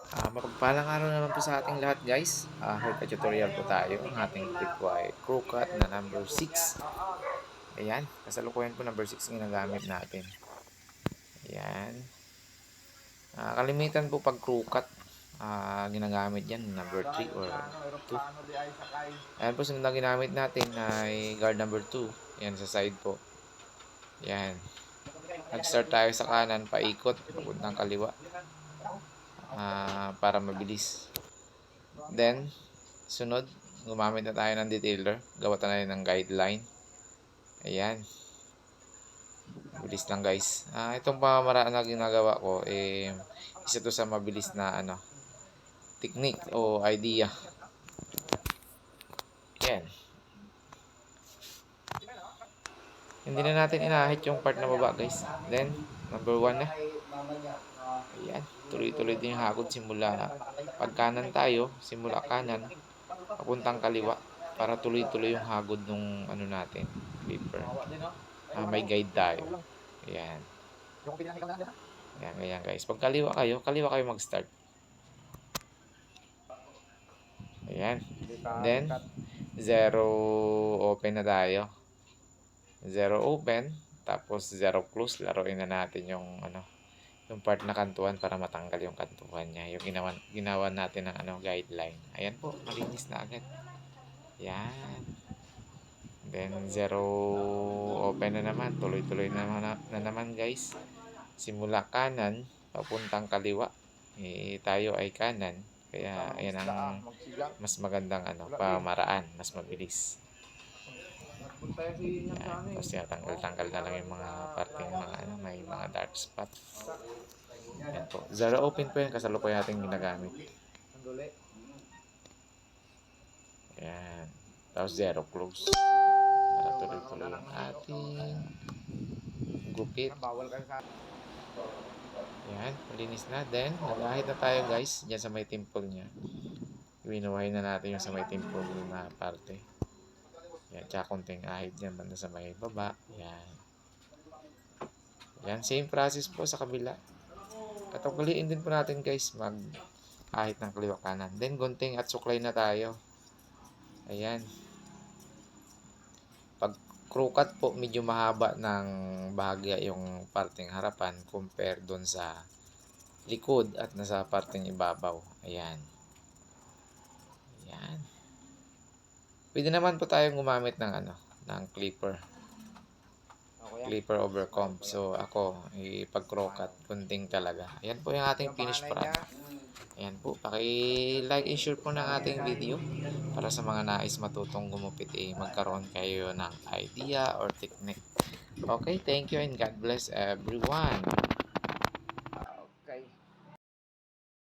Mapagpalang araw naman po sa ating lahat guys. Health tutorial po tayo. Ang ating clip po ay crew cut na number 6. Ayan, kasalukuyan po number 6 ginagamit natin. Ayan. Kalimitan po pag crew cut, ginagamit yan number 3 or 2. Ayan po, sunod na ginamit natin ay guard number 2. Ayan, sa side po. Ayan. Nag-start tayo sa kanan, paikot, papuntang kaliwa. Para mabilis. Then, sunod, gumamit na tayo ng detailer. Gawa tayo ng guideline. Ayan. Bilis lang guys. Itong pamamaraan na ginagawa ko, isa to sa mabilis na technique o idea. Ayan. Hindi na natin inahit yung part na baba guys. Then, number 1 na. Ayan. Tuloy-tuloy din yung hagod simula pag kanan tayo, simula kanan, papuntang kaliwa. Para tuloy-tuloy yung hagod nung natin, paper. May guide tayo. Ayan. Ayan, ayan guys. Pag kaliwa kayo mag-start. Ayan. Then, 0 open na tayo. 0 open. Tapos 0 close. Laruin na natin yung yung part na kantuan para matanggal yung kantuan niya. Yung ginawa natin ng guideline. Ayan po, malinis na agad. Ayan. Then 0 open na naman. Tuloy-tuloy na naman guys. Simula kanan, papuntang kaliwa. Tayo ay kanan. Kaya ayan ang mas magandang pamaraan. Mas mabilis. Yan. Tapos tinatanggal-tanggal na lang yung mga parting may mga dark spot. Yan po. 0 open po yan. Kasalukuyan natin ginagamit. Yan. Tapos 0 close. Para tuloy-tuloy yung ating gupit. Yan. Malinis na. Then, nag-ahit na tayo guys. Diyan sa may temple niya. Winuhay na natin yung sa may temple na parte. Yan, tsaka konting ahit dyan banda sa may baba. Yan. Yan, same process po sa kabila. Katukuliin din po natin guys, mag-ahit ng kaliwa kanan. Then, gunting at suklay na tayo. Ayan. Pag crew cut po, medyo mahaba ng bahagya yung parting harapan compare doon sa likod at nasa parting ibabaw. Ayan. Ayan. Pwede naman po tayong gumamit ng ng clipper. Clipper over comb. So ako, ipag-crocat, kunting talaga. Ayan po yung ating finished product. Ayan po, paki-like and share po ng ating video para sa mga nais matutong gumupit magkaroon kayo ng idea or technique. Okay, thank you and God bless everyone.